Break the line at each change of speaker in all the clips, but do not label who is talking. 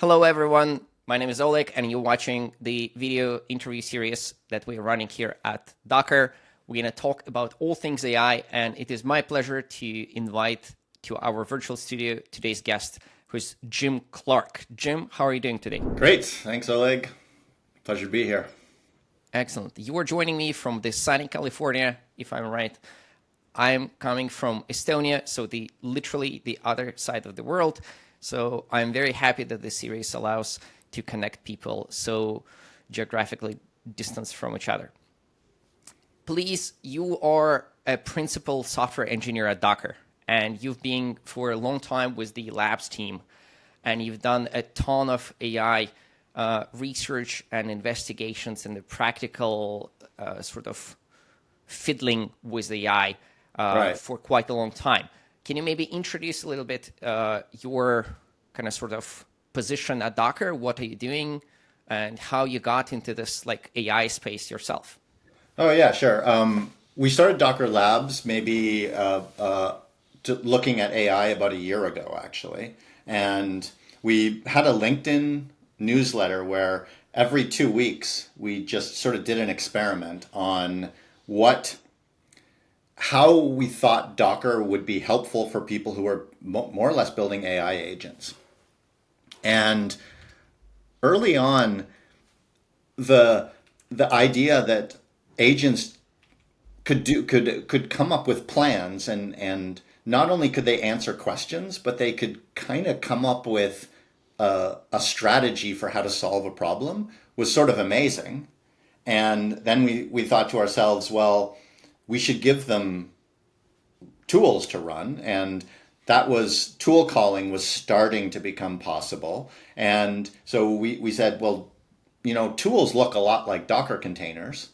Hello, everyone. My name is Oleg, and you're watching the video interview series that we're running here at Docker. We're going to talk about all things AI, and it is my pleasure to invite to our virtual studio today's guest, who's Jim Clark. Jim, how are you doing today?
Great. Thanks, Oleg. Pleasure to be here.
Excellent. You are joining me from the sunny California, if I'm right. I'm coming from Estonia, so literally the other side of the world. So I'm very happy that this series allows to connect people so geographically distanced from each other. Please, you are a principal software engineer at Docker, and you've been for a long time with the labs team, and you've done a ton of AI research and investigations and the practical sort of fiddling with AI
Right.
for quite a long time. Can you maybe introduce a little bit your kind of sort of position at Docker? What are you doing, and how you got into this like AI space yourself?
Oh, yeah, sure. We started Docker Labs maybe looking at AI about a year ago, actually. And we had a LinkedIn newsletter where every 2 weeks we just sort of did an experiment on how we thought Docker would be helpful for people who are more or less building AI agents. And early on, the idea that agents could come up with plans, and not only could they answer questions, but they could kind of come up with a strategy for how to solve a problem was sort of amazing. And then we thought to ourselves, well, we should give them tools to run, and tool calling was starting to become possible. And so we said, well, tools look a lot like Docker containers.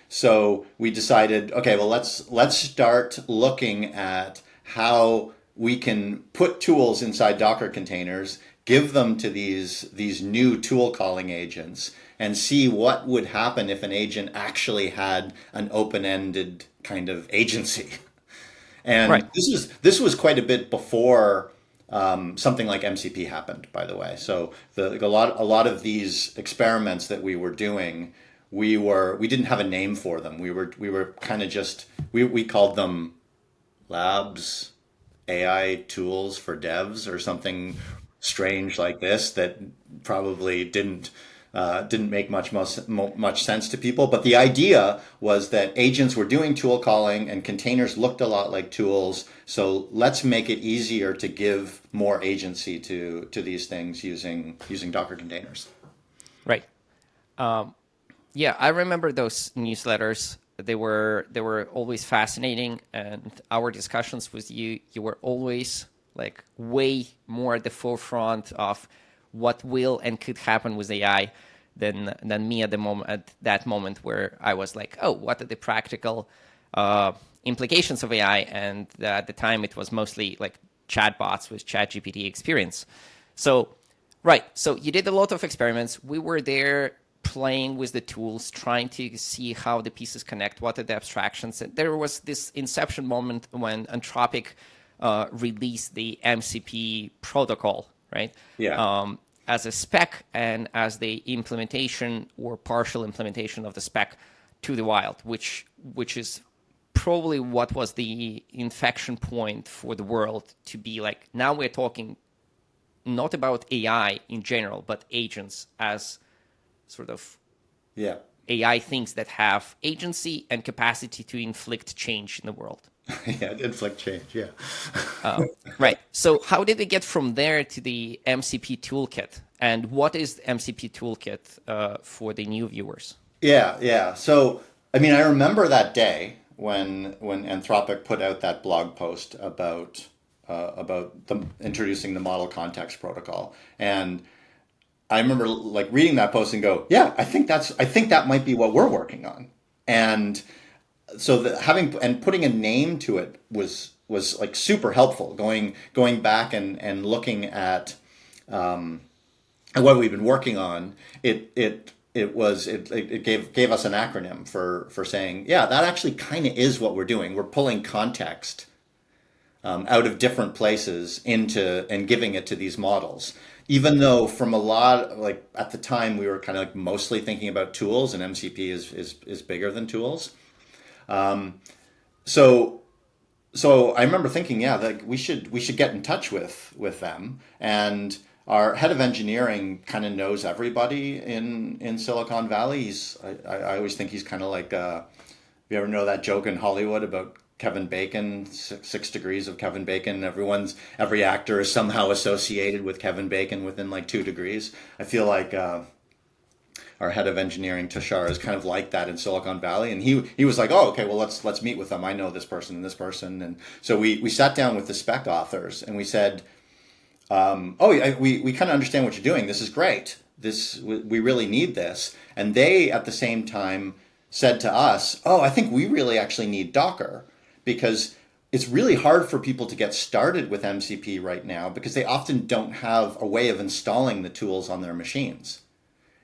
So we decided, okay, well, let's start looking at how we can put tools inside Docker containers, give them to these new tool calling agents, and see what would happen if an agent actually had an open-ended kind of agency.
Right.
And this was quite a bit before something like MCP happened, by the way. So a lot of these experiments that we were doing, we didn't have a name for them. We were kind of just we called them labs, AI tools for devs, or something strange like this that probably didn't make much sense to people. But the idea was that agents were doing tool calling and containers looked a lot like tools. So let's make it easier to give more agency to these things using Docker containers.
Right. Yeah, I remember those newsletters. They were always fascinating, and our discussions with you were always like way more at the forefront of what will and could happen with AI than me at that moment where I was like, oh, what are the practical implications of AI? And at the time, it was mostly like chatbots with ChatGPT experience. So, right. So you did a lot of experiments. We were there playing with the tools, trying to see how the pieces connect, what are the abstractions. And there was this inception moment when Anthropic released the MCP protocol, right?
Yeah.
As a spec and as the implementation or partial implementation of the spec to the wild, which is probably what was the inflection point for the world to be like, now we're talking not about AI in general, but agents as sort of
Yeah.
AI things that have agency and capacity to inflict change in the world.
Yeah. Inflict change. Yeah.
Right. So how did we get from there to the MCP Toolkit? And what is the MCP Toolkit for the new viewers?
Yeah. Yeah. So I mean, I remember that day when Anthropic put out that blog post about introducing the model context protocol. And I remember like reading that post and go, yeah, I think that might be what we're working on. And so having and putting a name to it was like super helpful. Going back and looking at what we've been working on, it gave us an acronym for saying, yeah, that actually kind of is what we're doing. We're pulling context out of different places into and giving it to these models. Even though from a lot, like at the time, we were kind of like mostly thinking about tools, and MCP is bigger than tools. So so I remember thinking, yeah, that we should get in touch with them. And our head of engineering kind of knows everybody in Silicon Valley. I always think he's kind of like you ever know that joke in Hollywood about Kevin Bacon, 6 degrees of Kevin Bacon? Every actor is somehow associated with Kevin Bacon within like 2 degrees. I feel like our head of engineering, Tushar, is kind of like that in Silicon Valley. And he was like, oh, okay, well, let's meet with them. I know this person and this person. And so we sat down with the spec authors and we said, oh, yeah, we kind of understand what you're doing. This is great. We really need this. And they, at the same time, said to us, oh, I think we really actually need Docker, because it's really hard for people to get started with MCP right now because they often don't have a way of installing the tools on their machines.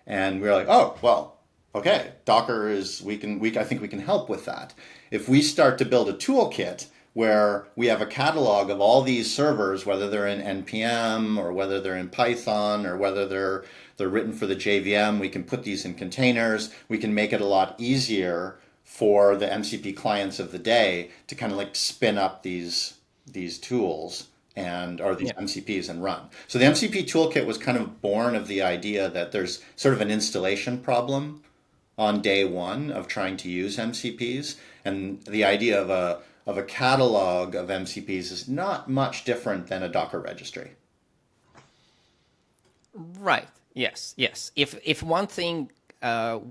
And we were like, oh, well, okay, Docker I think we can help with that. If we start to build a toolkit where we have a catalog of all these servers, whether they're in NPM or whether they're in Python or whether they're written for the JVM, we can put these in containers. We can make it a lot easier for the MCP clients of the day to kind of like spin up these tools or these
Yeah.
MCPs and run. So the MCP toolkit was kind of born of the idea that there's sort of an installation problem on day one of trying to use MCPs, and the idea of a catalog of MCPs is not much different than a Docker registry.
Right. Yes. Yes. If one thing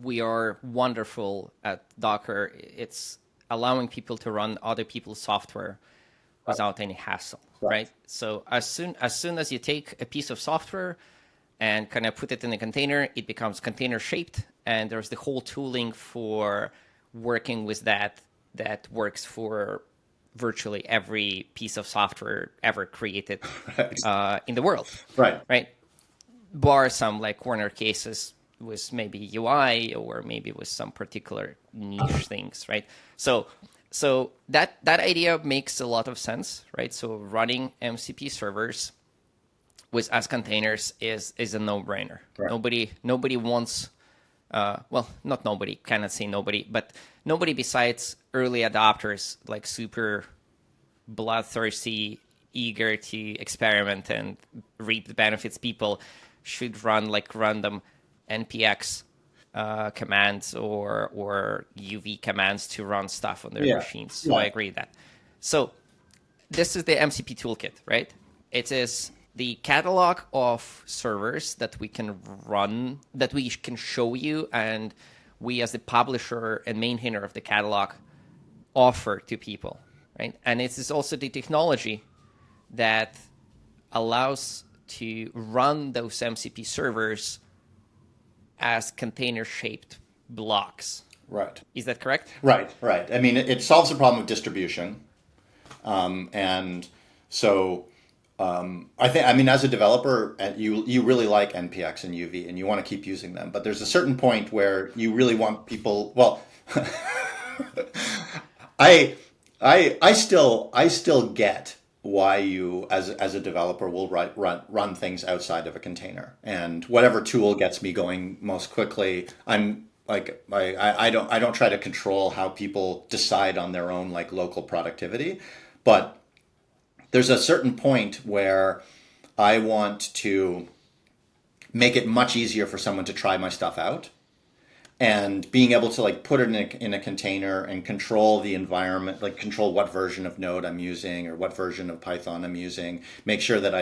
we are wonderful at Docker, it's allowing people to run other people's software without any hassle. Right. So as soon as you take a piece of software and kind of put it in a container, it becomes container shaped, and there's the whole tooling for working with that works for virtually every piece of software ever created
Right.
in the world.
Right.
Right. Bar some like corner cases with maybe UI or maybe with some particular niche things, right? So that idea makes a lot of sense, right? So running MCP servers with as containers is a no-brainer.
Right.
Nobody wants, well, not nobody, cannot say nobody, but nobody besides early adopters, like super bloodthirsty, eager to experiment and reap the benefits people, should run like random npx commands or UV commands to run stuff on their
Yeah.
machines. So I
Yeah.
agree with that. So this is the MCP toolkit, right? It is the catalog of servers that we can run, that we can show you, and we as the publisher and maintainer of the catalog offer to people, right? And it is also the technology that allows to run those MCP servers as container-shaped blocks.
Right.
Is that correct?
Right. I mean, it solves the problem of distribution, and so I mean, as a developer, you really like NPX and UV, and you want to keep using them. But there's a certain point where you really want people. Well, I still get why you as a developer will run things outside of a container, and whatever tool gets me going most quickly, I'm like I don't try to control how people decide on their own like local productivity, but there's a certain point where I want to make it much easier for someone to try my stuff out, and being able to like put it in a container and control the environment, like control what version of Node I'm using or what version of Python I'm using, make sure that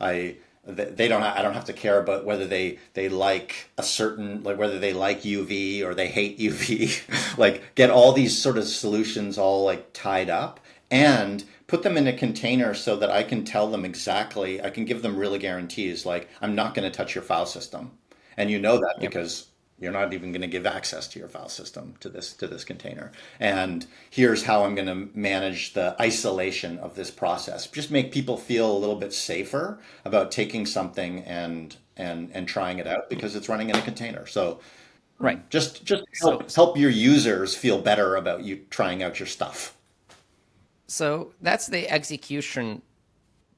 I don't have to care about whether they like a certain, like whether they like UV or they hate UV, like get all these sort of solutions all like tied up and put them in a container so that I can tell them exactly, I can give them really guarantees, like I'm not going to touch your file system. And you know that
Yep.
because you're not even going to give access to your file system to this container. And here's how I'm going to manage the isolation of this process. Just make people feel a little bit safer about taking something and trying it out because it's running in a container. So
Right.
just
So
help your users feel better about you trying out your stuff.
so that's the execution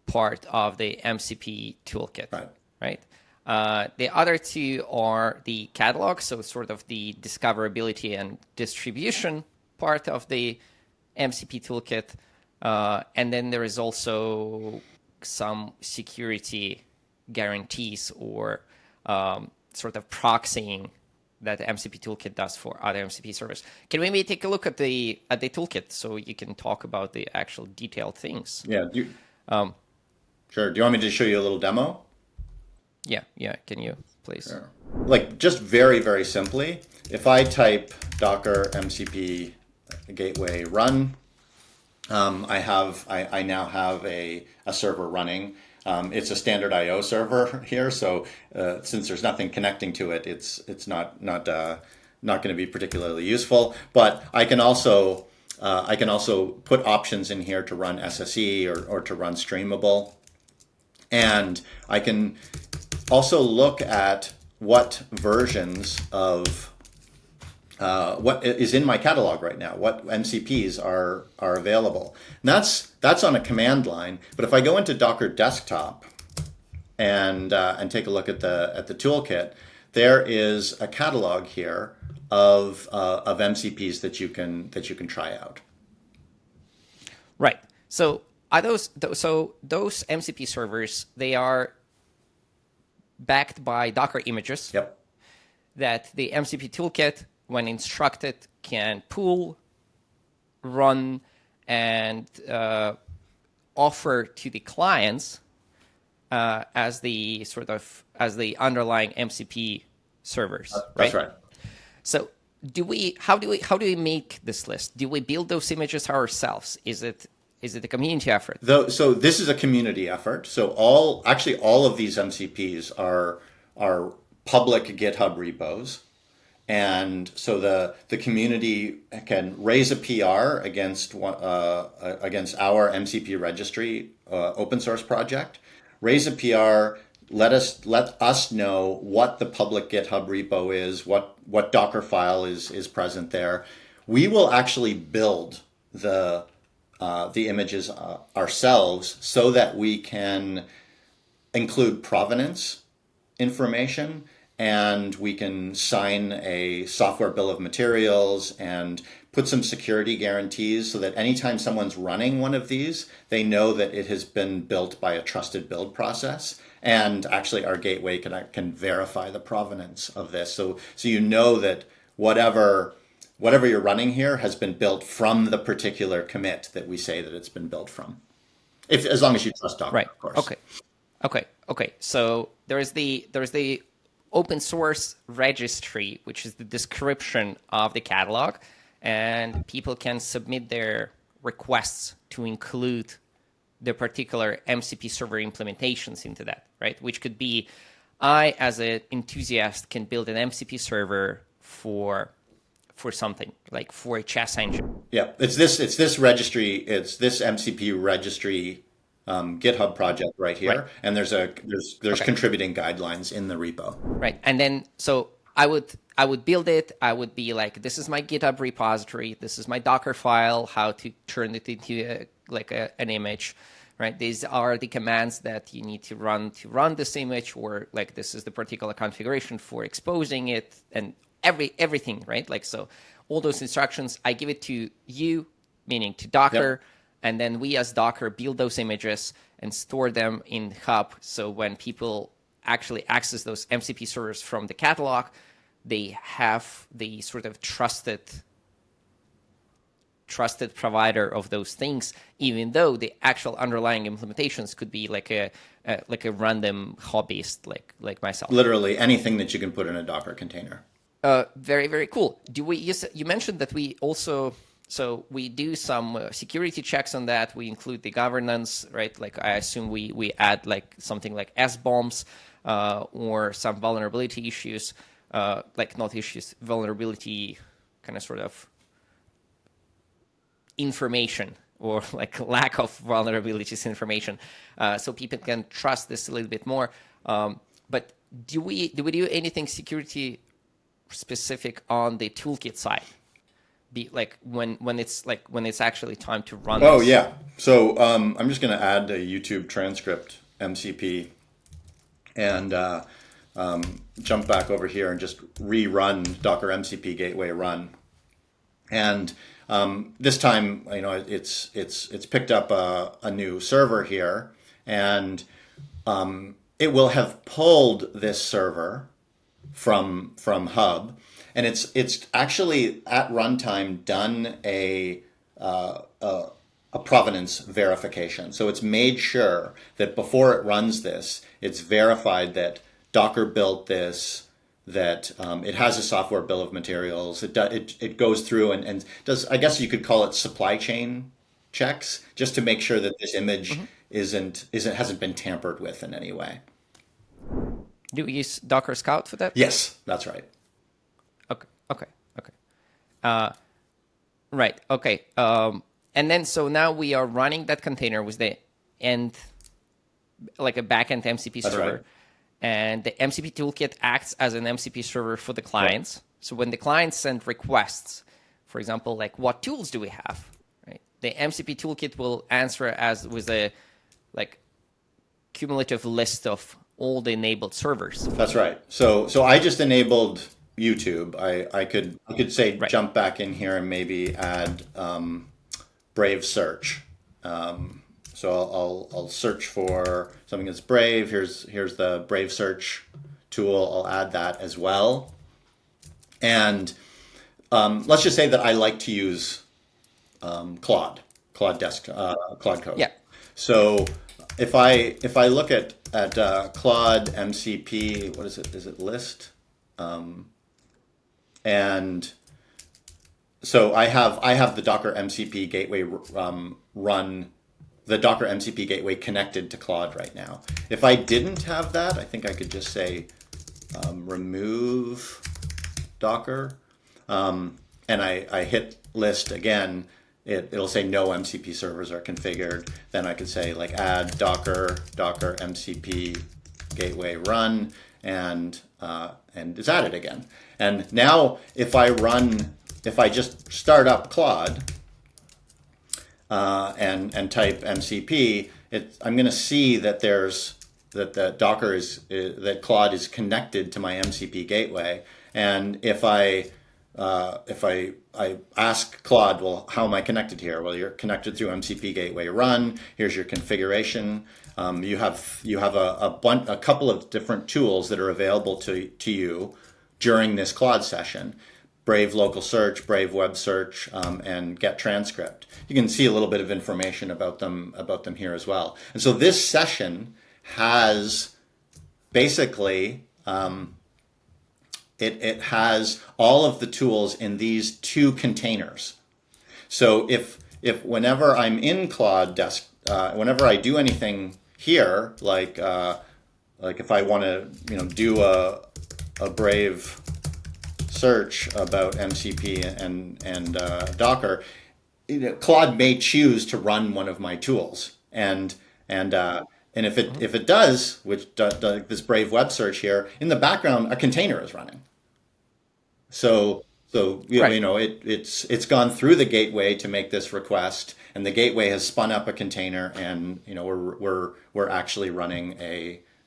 part of the MCP toolkit,
Right.
right? The other two are the catalog, so sort of the discoverability and distribution part of the MCP toolkit. And then there is also some security guarantees or sort of proxying that the MCP toolkit does for other MCP servers. Can we maybe take a look at the toolkit so you can talk about the actual detailed things?
Yeah. Sure. Do you want me to show you a little demo?
Yeah. Can you please?
Sure. Like just very, very simply, if I type Docker MCP Gateway run, I now have a server running. It's a standard I/O server here, so since there's nothing connecting to it, it's not going to be particularly useful. But I can also put options in here to run SSE or to run streamable, and I can also look at what versions of what is in my catalog right now, what MCPs are available. And that's on a command line. But if I go into Docker Desktop and take a look at the toolkit, there is a catalog here of MCPs that you can try out.
Right. So are those MCP servers? They are backed by Docker images.
Yep.
That the MCP toolkit, when instructed, can pull, run, and offer to the clients as the underlying MCP servers.
That's right.
So how do we make this list? Do we build those images ourselves? Is it a community effort?
So this is a community effort. So all of these MCPs are public GitHub repos. And so the community can raise a PR against our MCP registry open source project, raise a PR, let us know what the public GitHub repo is, what Docker file is present there. We will actually build the images ourselves so that we can include provenance information, and we can sign a software bill of materials and put some security guarantees so that anytime someone's running one of these, they know that it has been built by a trusted build process. And actually our gateway can verify the provenance of this. So you know that whatever you're running here has been built from the particular commit that we say that it's been built from. As long as you trust Docker,
right.
Of course.
Okay. So there's the open source registry, which is the description of the catalog, and people can submit their requests to include the particular MCP server implementations into that, right? Which could be, I, as an enthusiast, can build an MCP server for something, like for a chess engine.
Yeah, it's this registry, it's this MCP registry GitHub project right here, right. And there's okay. Contributing guidelines in the repo.
Right, and then so I would build it. I would be like, this is my GitHub repository. This is my Docker file. How to turn it into an image, right? These are the commands that you need to run this image, or like this is the particular configuration for exposing it, and everything, right? Like so, all those instructions I give it to you, meaning to Docker. Yep. And then we as Docker build those images and store them in Hub. So when people actually access those MCP servers from the catalog, they have the sort of trusted provider of those things, even though the actual underlying implementations could be like a random hobbyist like myself.
Literally anything that you can put in a Docker container.
Very, very cool. You mentioned that we also... So we do some security checks on that. We include the governance, right? Like I assume we add like something like SBOMs or some vulnerability issues, like not issues, vulnerability kind of sort of information or like lack of vulnerabilities information, so people can trust this a little bit more. But do we do anything security specific on the toolkit side? Be like when it's actually time to run.
Oh
this.
Yeah. So I'm just going to add a YouTube transcript MCP and jump back over here and just rerun Docker MCP Gateway run. And this time, it's picked up a new server here, and it will have pulled this server from hub, and it's actually at runtime done a provenance verification. So it's made sure that before it runs this, it's verified that Docker built this, that it has a software bill of materials. It goes through and does, I guess you could call it supply chain checks, just to make sure that this image hasn't been tampered with in any way.
Do we use Docker Scout for that?
Yes, that's right.
Okay. Right. Okay. And then so now we are running that container with the end, like a backend MCP
That's
server.
right.
And the MCP Toolkit acts as an MCP server for the clients. Right. So when the clients send requests, for example, like what tools do we have, right? The MCP Toolkit will answer as with a cumulative list of all the enabled servers.
That's right. So I just enabled YouTube. I could say
right.
Jump back in here and maybe add Brave search. So I'll search for something that's Brave. Here's the Brave search tool. I'll add that as well. And let's just say that I like to use Claude Code.
Yeah.
So if I look at Claude MCP, what is it? Is it list? And so I have the Docker MCP Gateway run. The Docker MCP Gateway connected to Claude right now. If I didn't have that, I think I could just say remove Docker, and I hit list again. It'll say no MCP servers are configured. Then I could say like add Docker MCP Gateway run, and it's added again. And now if I just start up Claude, and type MCP, I'm going to see that that Claude is connected to my MCP gateway. And if I ask Claude, well, how am I connected here? Well, you're connected through MCP Gateway run. Here's your configuration. You have a couple of different tools that are available to you during this Claude session. Brave local search, Brave web search, and get transcript. You can see a little bit of information about them here as well. And so this session has basically it has all of the tools in these two containers. So if whenever I'm in Claude Desk, whenever I do anything here, like if I want to do a Brave search about MCP and Docker, Claude may choose to run one of my tools, and if it does, which this Brave web search here, in the background a container is running. So right. It's gone through the gateway to make this request, and the gateway has spun up a container, and we're actually running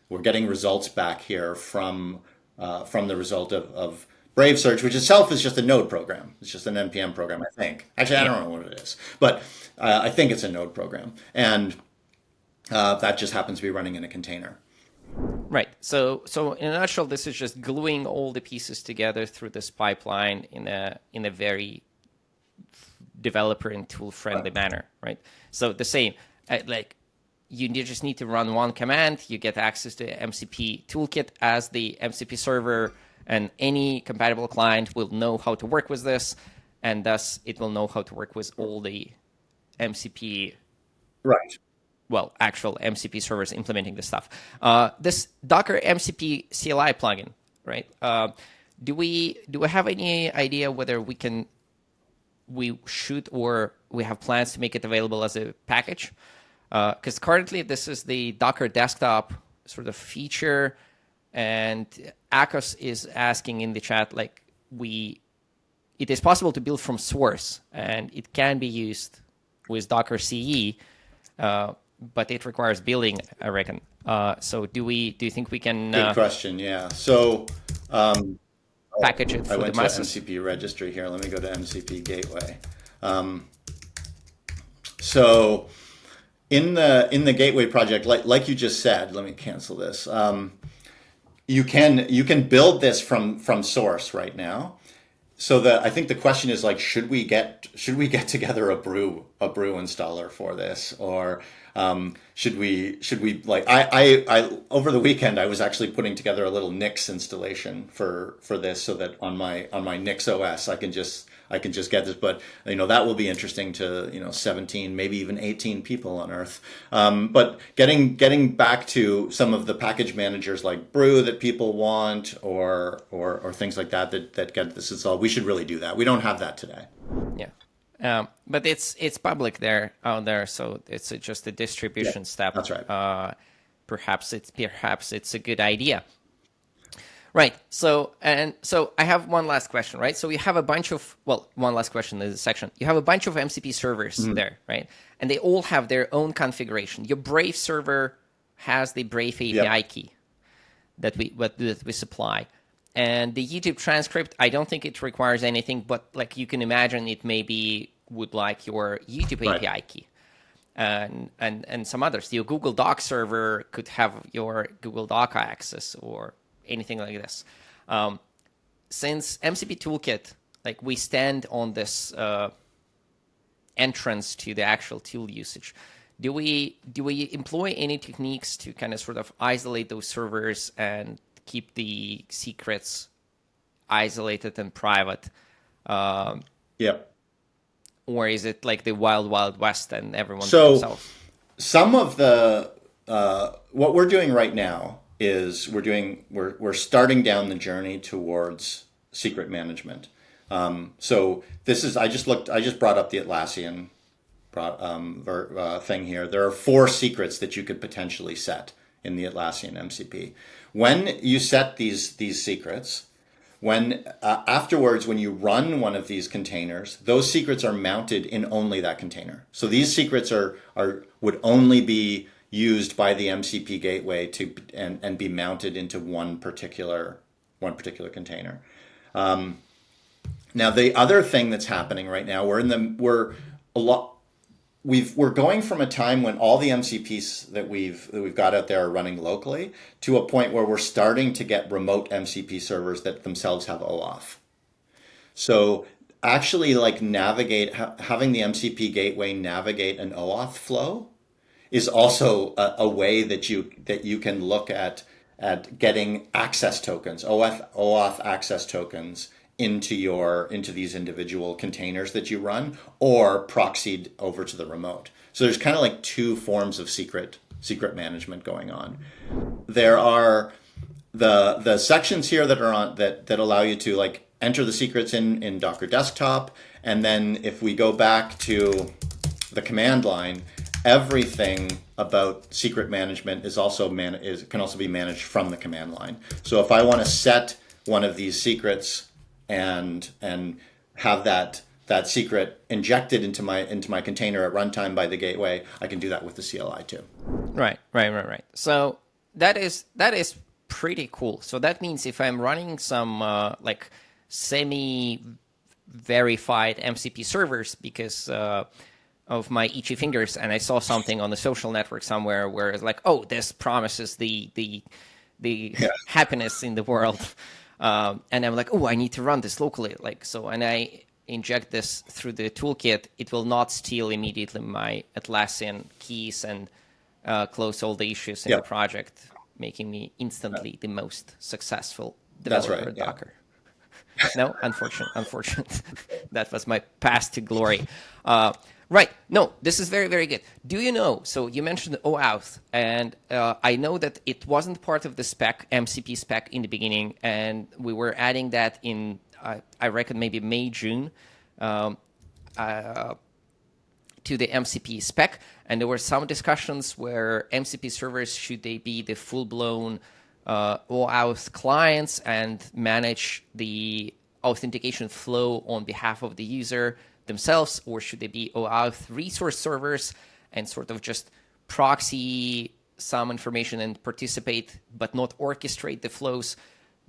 we're getting results back here from the result of Brave search, which itself is just a node program. It's just an NPM program, I think. Actually, I don't know what it is, but I think it's a node program, and that just happens to be running in a container.
Right. So in a nutshell, this is just gluing all the pieces together through this pipeline in a very developer and tool friendly manner, right? So the same, you just need to run one command. You get access to MCP Toolkit as the MCP server, and any compatible client will know how to work with this, and thus it will know how to work with all the MCP,
right?
Well, actual MCP servers implementing this stuff. This Docker MCP CLI plugin, right? Do we have any idea whether we should or we have plans to make it available as a package? Because currently this is the Docker desktop sort of feature, and Akos is asking in the chat, it is possible to build from source, and it can be used with Docker CE, but it requires building, I reckon. So do you think we can
Good question. Yeah. So
package it
I
for the
went to
masses?
MCP registry here. Let me go to MCP Gateway. So in the Gateway project, like you just said, let me cancel this. You can build this from source right now. So I think the question is like, should we get together a brew installer for this, or should we like I over the weekend I was actually putting together a little Nix installation for this, so that on my Nix OS I can just get this. But that will be interesting to 17, maybe even 18 people on Earth. But getting back to some of the package managers like Brew that people want, or things like that get this installed. We should really do that. We don't have that today.
Yeah. But it's public out there, so it's just a distribution step.
That's right.
Perhaps it's a good idea. Right. So I have one last question, right? So you have a bunch of, one last question in this section. You have a bunch of MCP servers there, right? And they all have their own configuration. Your Brave server has the Brave API key that we supply. And the YouTube transcript, I don't think it requires anything, but like you can imagine, it maybe would like your YouTube API key. And some others. Your Google Doc server could have your Google Doc access or anything like this. Since MCP Toolkit, like we stand on this entrance to the actual tool usage, do we employ any techniques to kind of sort of isolate those servers and keep the secrets isolated and private? Or is it like the wild, wild west and everyone for themselves?
Some of the what we're doing right now is we're starting down the journey towards secret management. So this is I just brought up the Atlassian thing here. There are 4 secrets that you could potentially set in the Atlassian MCP. When you set these secrets, afterwards when you run one of these containers, those secrets are mounted in only that container. So these secrets would only be used by the MCP Gateway and be mounted into one particular container. Now the other thing that's happening right now, we're going from a time when all the MCPs that we've got out there are running locally to a point where we're starting to get remote MCP servers that themselves have OAuth. So actually, like having the MCP Gateway navigate an OAuth flow is also a way that you can look at getting access tokens, OAuth access tokens into these individual containers that you run, or proxied over to the remote. So there's kind of like 2 forms of secret management going on. There are the sections here that are on that allow you to like enter the secrets in Docker Desktop, and then if we go back to the command line, everything about secret management can also be managed from the command line. So if I want to set one of these secrets and have that secret injected into my container at runtime by the gateway, I can do that with the CLI too.
Right. So that is pretty cool. So that means if I'm running some like semi-verified MCP servers because of my itchy fingers, and I saw something on the social network somewhere where it's like, oh, this promises the happiness in the world. And I'm like, oh, I need to run this locally. And I inject this through the toolkit. It will not steal immediately my Atlassian keys and close all the issues in the project, making me instantly the most successful developer of Docker. No, unfortunate. That was my path to glory. Right. No, this is very, very good. Do you know, so you mentioned OAuth, and I know that it wasn't part of the MCP spec in the beginning, and we were adding that in, I reckon, maybe May, June, to the MCP spec. And there were some discussions where MCP servers, should they be the full-blown OAuth clients and manage the authentication flow on behalf of the user themselves, or should they be OAuth resource servers and sort of just proxy some information and participate, but not orchestrate the flows.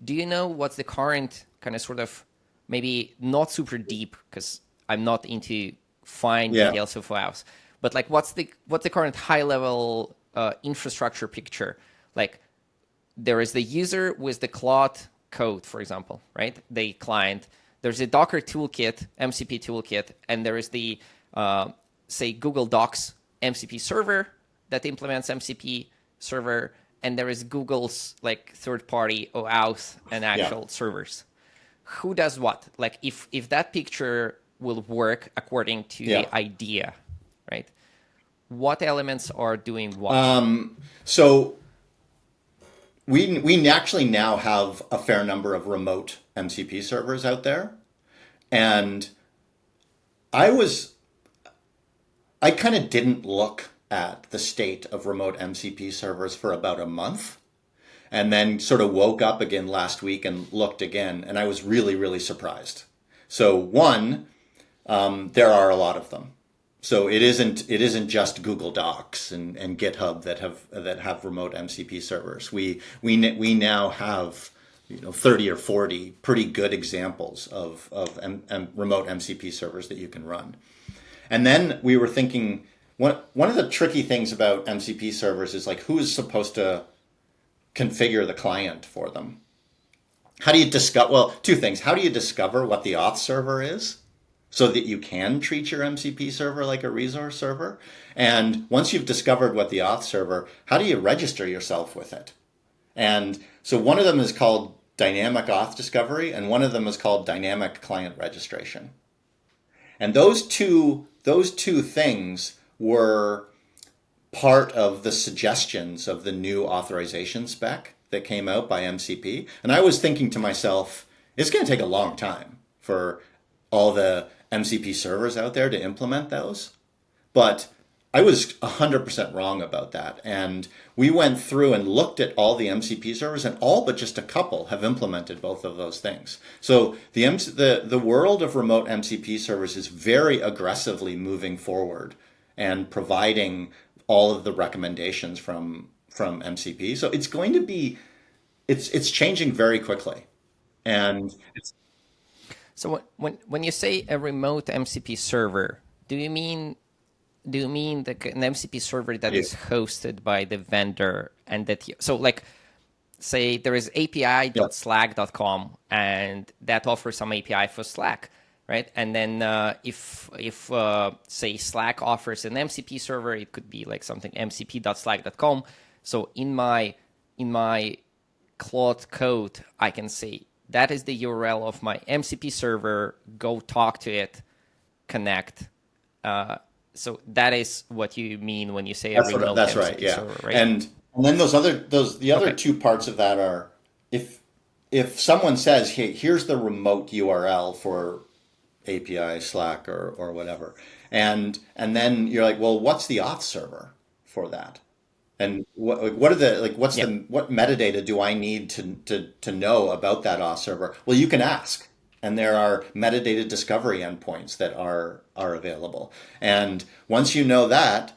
Do you know what's the current kind of sort of, maybe not super deep, because I'm not into fine details of OAuth, but like what's the current high level infrastructure picture? Like there is the user with the Claude code, for example, right? The client. There's a Docker toolkit, MCP toolkit, and there is the say Google Docs MCP server that implements MCP server, and there is Google's like third-party OAuth and actual servers. Who does what? Like if that picture will work according to the idea, right? What elements are doing what?
So we actually now have a fair number of remote MCP servers out there, and I kind of didn't look at the state of remote MCP servers for about a month, and then sort of woke up again last week and looked again, and I was really, really surprised. So one, there are a lot of them. So it isn't just Google Docs and GitHub that have remote MCP servers. We now have 30 or 40 pretty good examples of remote MCP servers that you can run. And then we were thinking, one of the tricky things about MCP servers is like, who is supposed to configure the client for them? How do you discover? Well, two things. How do you discover what the auth server is, so that you can treat your MCP server like a resource server? And once you've discovered what the auth server, how do you register yourself with it? And so one of them is called dynamic auth discovery, and one of them is called dynamic client registration. And those two things were part of the suggestions of the new authorization spec that came out by MCP. And I was thinking to myself, it's going to take a long time for all the MCP servers out there to implement those. But I was 100% wrong about that. And we went through and looked at all the MCP servers, and all but just a couple have implemented both of those things. So the world of remote MCP servers is very aggressively moving forward and providing all of the recommendations from MCP. So it's going to be, it's changing very quickly. And
So when you say a remote MCP server, do you mean an MCP server that is hosted by the vendor, and so like say there is api.slack.com and that offers some API for Slack, right? And then if say Slack offers an MCP server, it could be like something mcp.slack.com. So in my Claude code, I can say that is the URL of my MCP server. Go talk to it, connect. So that is what you mean when you say a remote
that's
MCP
right, yeah.
server, right?
And then the other two parts of that are, if someone says, hey, here's the remote URL for API, Slack, or whatever, and then you're like, well, what's the auth server for that? And what metadata do I need to know about that auth server? Well, you can ask, and there are metadata discovery endpoints that are available. And once you know that,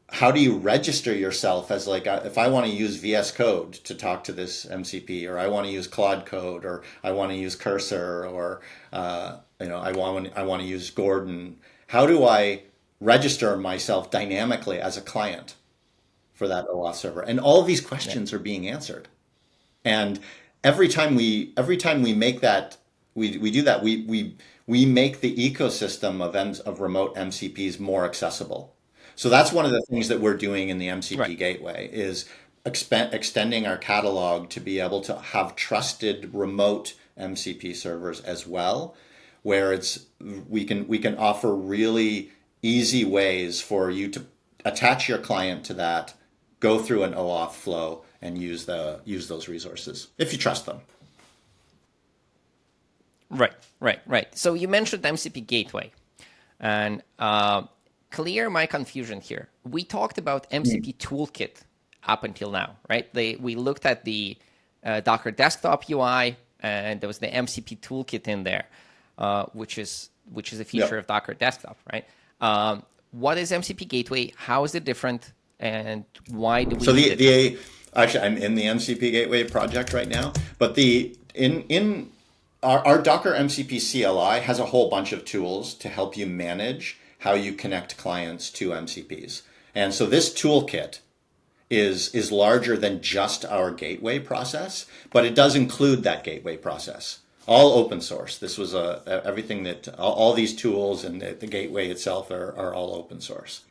how do you register yourself as like, if I want to use VS Code to talk to this MCP, or I want to use Claude Code, or I want to use Cursor, or I want to use Gordon. How do I register myself dynamically as a client for that OAuth server? And all of these questions are being answered. And every time we make that, we do that, we make the ecosystem of remote MCPs more accessible. So that's one of the things that we're doing in the MCP Gateway is extending our catalog to be able to have trusted remote MCP servers as well, where we can offer really easy ways for you to attach your client to that, go through an OAuth flow, and use those resources if you trust them.
Right. So you mentioned MCP Gateway, and clear my confusion here. We talked about MCP Toolkit up until now, right? We looked at the Docker Desktop UI, and there was the MCP Toolkit in there, which is a feature of Docker Desktop, right? What is MCP Gateway? How is it different? and why do we
So
need it?
actually, I'm in the MCP Gateway project right now, but in our Docker MCP CLI has a whole bunch of tools to help you manage how you connect clients to MCPs. And so this toolkit is larger than just our gateway process, but it does include that gateway process. All open source. This was everything that all these tools and the gateway itself are all open source.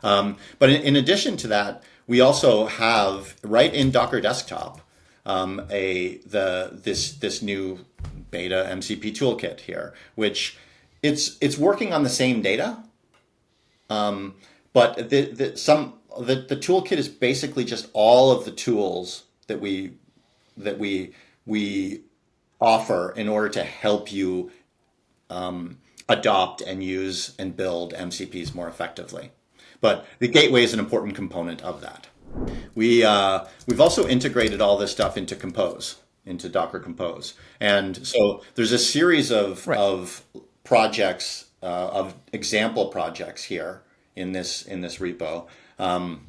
But in addition to that, we also have right in Docker Desktop this new beta MCP Toolkit here, which it's working on the same data, but the toolkit is basically just all of the tools that we offer in order to help you adopt and use and build MCPs more effectively. But the gateway is an important component of that. We've also integrated all this stuff into Compose, into Docker Compose, and so there's a series of projects, of example projects here in this repo. I'll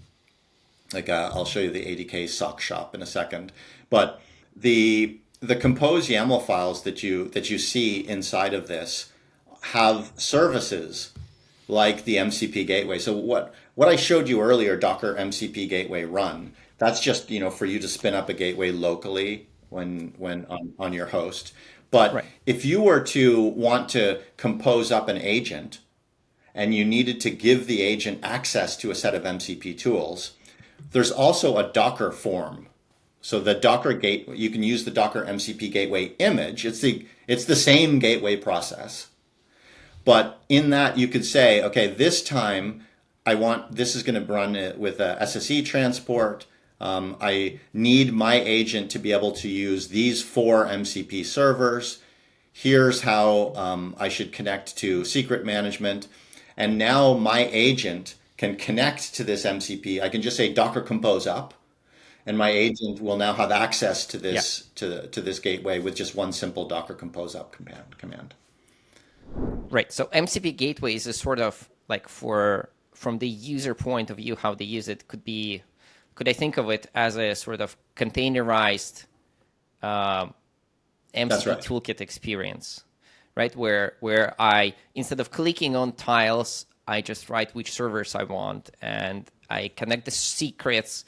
show you the ADK sock shop in a second, but the Compose YAML files that you see inside of this have services like the MCP Gateway. So what I showed you earlier, Docker MCP Gateway run, that's just for you to spin up a gateway locally when on your host. But if you were to want to compose up an agent and you needed to give the agent access to a set of MCP tools, there's also a Docker form. So the Docker Gateway, you can use the Docker MCP Gateway image. It's the same gateway process. But in that, you could say, okay, this time this is going to run it with a SSE transport. I need my agent to be able to use these 4 MCP servers. Here's how I should connect to secret management. And now my agent can connect to this MCP. I can just say Docker Compose up, and my agent will now have access to this to this gateway with just one simple Docker Compose up command.
Right. So MCP Gateway is a sort of like from the user point of view, how they use it could I think of it as a sort of containerized MCP Toolkit experience, right? Where I, instead of clicking on tiles, I just write which servers I want, and I connect the secrets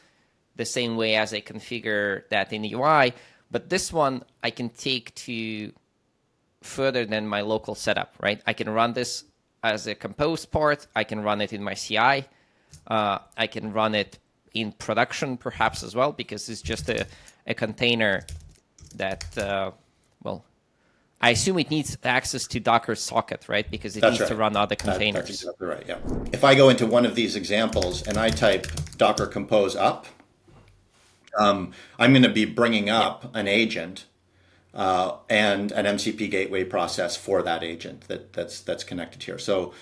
the same way as I configure that in the UI. But this one I can take to further than my local setup, right? I can run this as a Compose part. I can run it in my CI. I can run it in production perhaps as well, because it's just a container that, I assume it needs access to Docker socket, right? Because it needs to run other containers.
That's exactly right, yeah. If I go into one of these examples and I type Docker Compose up, I'm going to be bringing up an agent and an MCP Gateway process for that agent that's connected here. So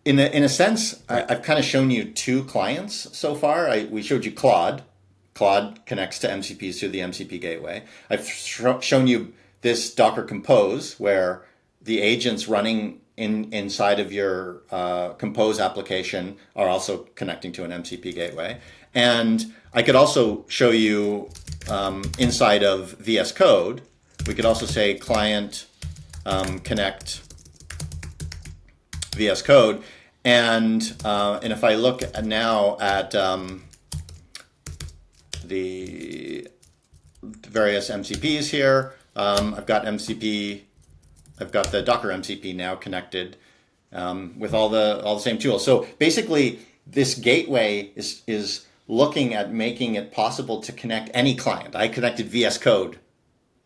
in a sense, I've kind of shown you 2 clients so far. We showed you Claude. Claude connects to MCPs through the MCP Gateway. I've shown you this Docker Compose, where the agents running inside of your Compose application are also connecting to an MCP Gateway. And I could also show you inside of VS Code, we could also say client connect VS Code. And if I look now at the various MCPs here, I've got the Docker MCP now connected with all the same tools. So basically, this gateway is looking at making it possible to connect any client. I connected VS Code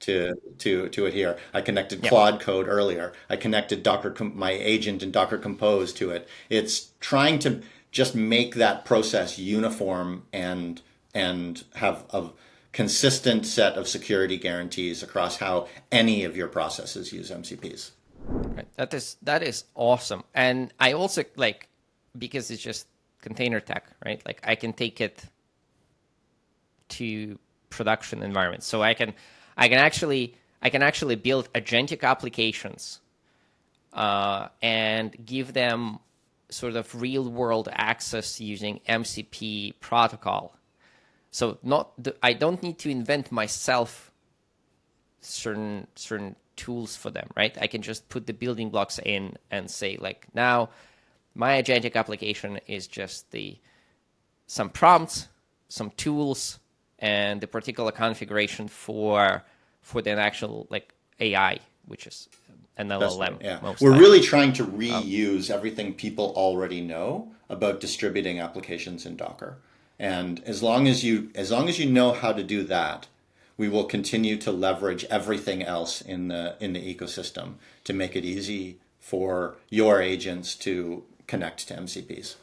to it here. I connected Claude Code earlier. I connected my agent in Docker Compose to it. It's trying to just make that process uniform and have a consistent set of security guarantees across how any of your processes use MCPs.
Right. That is awesome. And I also because it's just container tech, right? Like I can take it to production environments. So I can actually build agentic applications and give them sort of real world access using MCP protocol. So I don't need to invent myself certain tools for them, right? I can just put the building blocks in and say, like, now my agentic application is just some prompts, some tools, and the particular configuration for the actual like AI, which is an LLM.
Right, yeah.
Most
We're
likely.
really trying to reuse everything people already know about distributing applications in Docker. And as long as you know how to do that, we will continue to leverage everything else in the ecosystem to make it easy for your agents to connect to MCPs.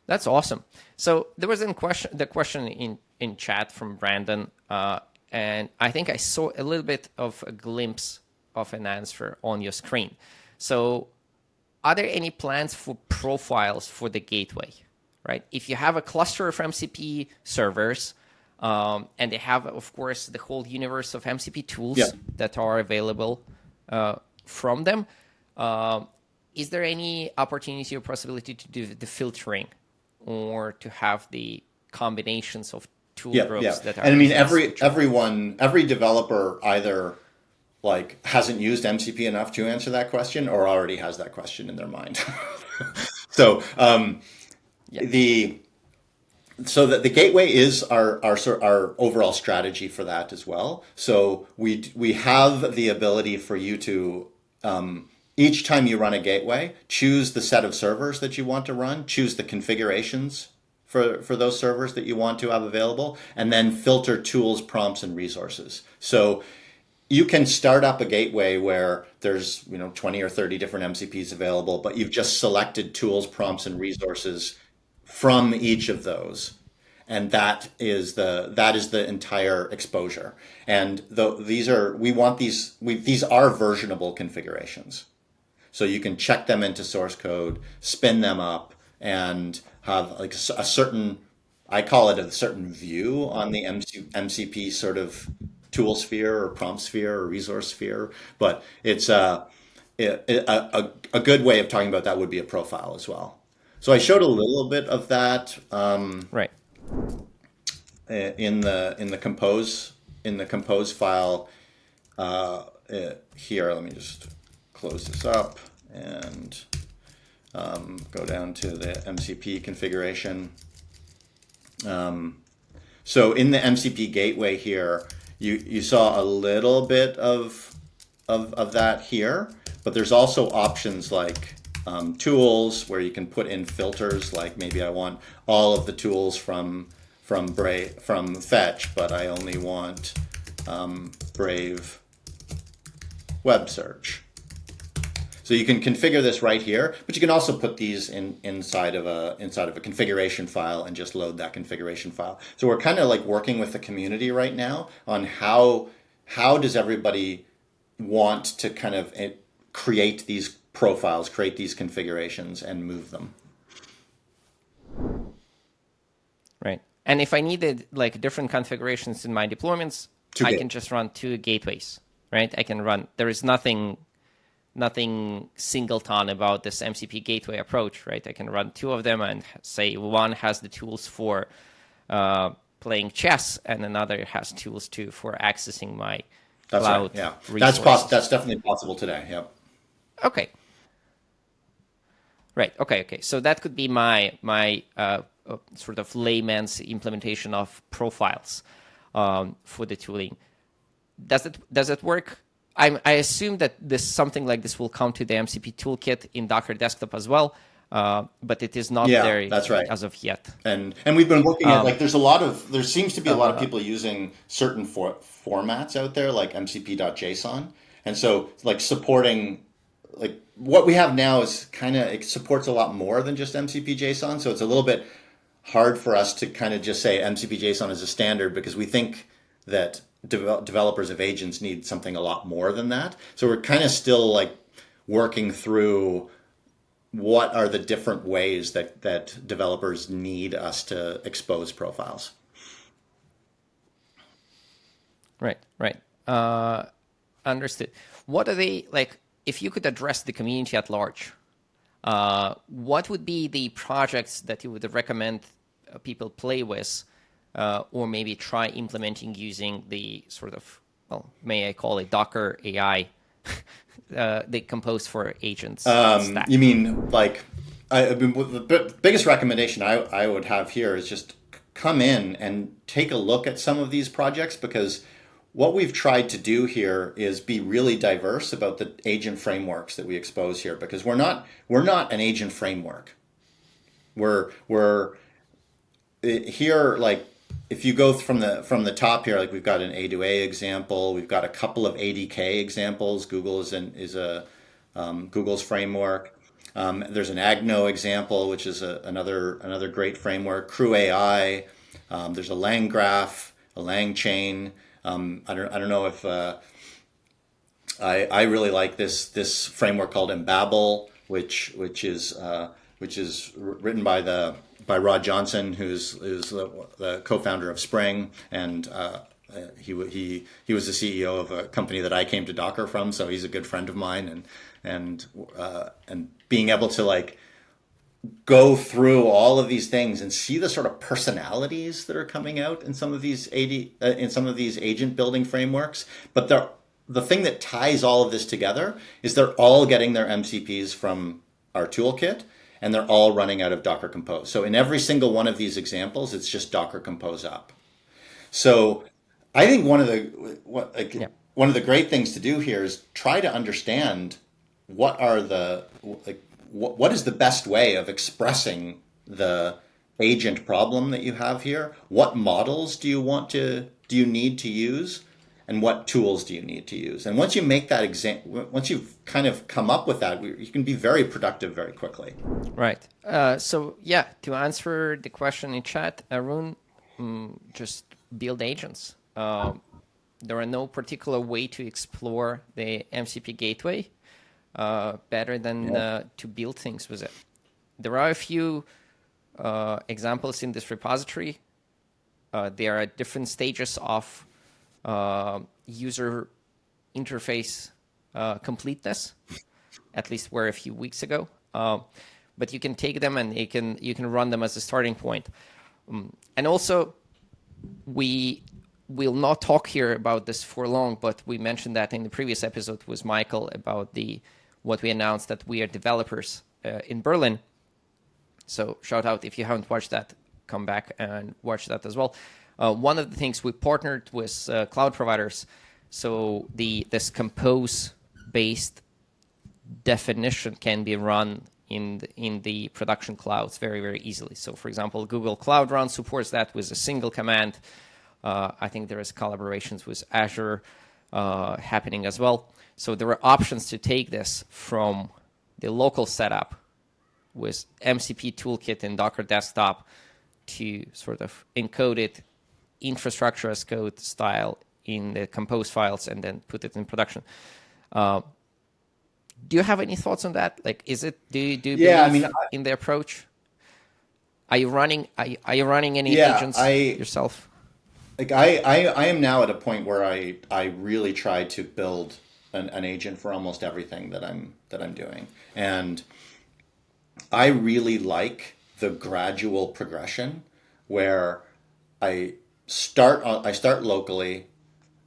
That's awesome. So there was the question in chat from Brandon, and I think I saw a little bit of a glimpse of an answer on your screen. So are there any plans for profiles for the gateway, right? If you have a cluster of MCP servers, and they have, of course, the whole universe of MCP tools that are available from them, is there any opportunity or possibility to do the filtering or to have the combinations of tool groups that are?
And I mean, every developer either like hasn't used MCP enough to answer that question or already has that question in their mind. So the gateway is our overall strategy for that as well. So we have the ability for you to each time you run a gateway, choose the set of servers that you want to run, choose the configurations for those servers that you want to have available, and then filter tools, prompts, and resources. So you can start up a gateway where there's 20 or 30 different MCPs available, but you've just selected tools, prompts, and resources from each of those. And that is the entire exposure. And these are versionable configurations. So you can check them into source code, spin them up, and have like a certain, I call it a certain view on the MCP sort of tool sphere or prompt sphere or resource sphere. But it's a good way of talking about that would be a profile as well. So I showed a little bit of that
right
in the compose file here. Let me just close this up and go down to the MCP configuration. So in the MCP Gateway here, you saw a little bit of that here, but there's also options like tools where you can put in filters, like maybe I want all of the tools from Fetch, but I only want Brave Web Search. So you can configure this right here, but you can also put these inside of a configuration file and just load that configuration file. So we're kind of like working with the community right now on how does everybody want to kind of create these profiles, create these configurations, and move them.
Right. And if I needed like different configurations in my deployments, I can just run 2 gateways, right? I can run. There is nothing singleton about this MCP Gateway approach, right? I can run 2 of them and say one has the tools for playing chess, and another has tools for accessing my cloud.
Right, yeah,
resources.
That's definitely possible today. Yep.
Okay. Right. Okay. So that could be my sort of layman's implementation of profiles for the tooling. Does it work? I assume that something like this will come to the MCP Toolkit in Docker Desktop as well, but it is not there
that's right.
as of yet.
And we've been looking at like there seems to be a lot of people using certain formats out there like MCP.json, and so like supporting like what we have now is it supports a lot more than just MCP JSON, so it's a little bit hard for us to kind of just say MCP JSON is a standard because we think that developers of agents need something a lot more than that. So we're kind of still like working through what are the different ways that developers need us to expose profiles.
Right. Understood. What are they like? if you could address the community at large, what would be the projects that you would recommend people play with, or maybe try implementing using the sort of, well, may I call it Docker AI, the Compose for Agents stack?
You mean like, I mean, the biggest recommendation I would have here is just come in and take a look at some of these projects, because what we've tried to do here is be really diverse about the agent frameworks that we expose here, because we're not an agent framework. We're here, like, if you go from the top here, like we've got an A2A example, we've got a couple of ADK examples. Google is Google's framework. There's an Agno example, which is another great framework. Crew AI. There's a Lang graph, a Lang chain. I don't know if I really like this framework called Embabel, which is written by Rod Johnson, who's the co-founder of Spring, and he was the CEO of a company that I came to Docker from, so he's a good friend of mine, and being able to like go through all of these things and see the sort of personalities that are coming out in some of these agent building frameworks. But the thing that ties all of this together is they're all getting their MCPs from our toolkit, and they're all running out of Docker Compose. So in every single one of these examples, it's just Docker Compose up. So I think one of the great things to do here is try to understand what is the best way of expressing the agent problem that you have here? What models do you need to use? And what tools do you need to use? And once you make that once you've kind of come up with that, you can be very productive very quickly.
Right. So yeah, to answer the question in chat, Arun, just build agents. There are no particular way to explore the MCP Gateway better than to build things with it. There are a few examples in this repository. There are different stages of user interface completeness. At least were a few weeks ago. But you can take them and you can run them as a starting point. And also, we will not talk here about this for long, but we mentioned that in the previous episode with Michael about what we announced, that we are developers in Berlin. So shout out if you haven't watched that, come back and watch that as well. One of the things we partnered with cloud providers, so this compose-based definition can be run in the production clouds very, very easily. So for example, Google Cloud Run supports that with a single command. I think there is collaborations with Azure happening as well. So there are options to take this from the local setup with MCP Toolkit and Docker Desktop to sort of encode it infrastructure as code style in the Compose files and then put it in production. Do you have any thoughts on that? Like, is it? Do you believe in the approach? Are you running any agents yourself?
Like I am now at a point where I really try to build an agent for almost everything that I'm doing, and I really like the gradual progression where I start locally.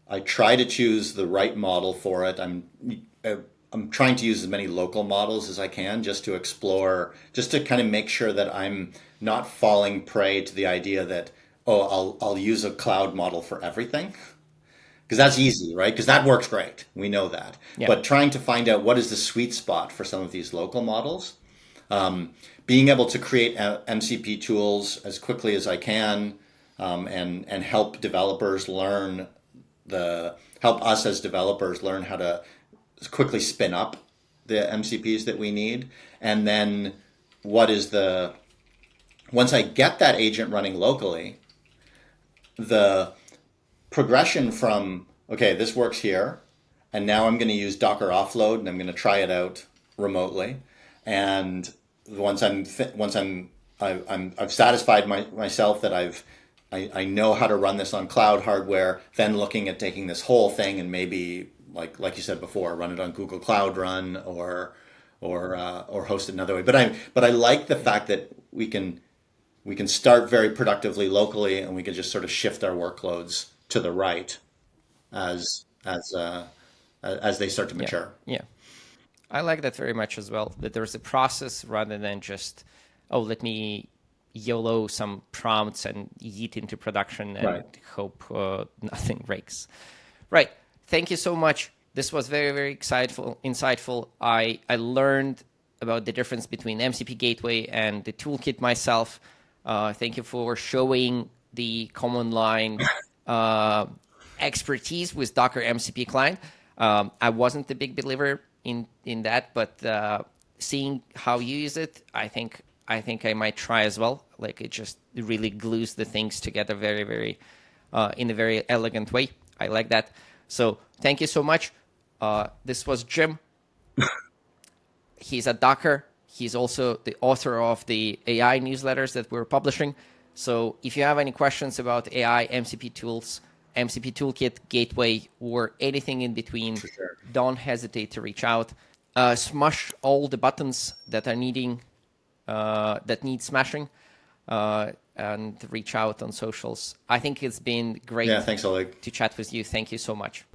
I try to choose the right model for it. I'm trying to use as many local models as I can just to explore, just to kind of make sure that I'm not falling prey to the idea that, I'll use a cloud model for everything. Because that's easy, right? Because that works great. We know that. Yeah. But trying to find out what is the sweet spot for some of these local models, being able to create MCP tools as quickly as I can, and help developers help us as developers learn how to quickly spin up the MCPs that we need. And then once I get that agent running locally, the progression from, okay, this works here, and now I'm going to use Docker offload and I'm going to try it out remotely. And once I've satisfied myself that I know how to run this on cloud hardware, then looking at taking this whole thing and maybe like you said before, run it on Google Cloud Run or host it another way. But I like the fact that we can start very productively locally, and we can just sort of shift our workloads to the right as they start to
Yeah.
mature.
Yeah. I like that very much as well, that there's a process rather than just, oh, let me YOLO some prompts and yeet into production and
Right.
hope nothing breaks. Right. Thank you so much. This was very, very insightful. I learned about the difference between MCP Gateway and the toolkit myself. Thank you for showing the command line expertise with Docker MCP client. I wasn't a big believer in that, but seeing how you use it, I think I might try as well. Like, it just really glues the things together very, very in a very elegant way. I like that. So thank you so much. This was Jim. He's a Docker. He's also the author of the AI newsletters that we're publishing. So if you have any questions about AI, MCP tools, MCP Toolkit, Gateway, or anything in between,
sure.
don't hesitate to reach out. Smash all the buttons that are that need smashing, and reach out on socials. I think it's been great
Yeah, thanks, Oleg.
to chat with you. Thank you so much.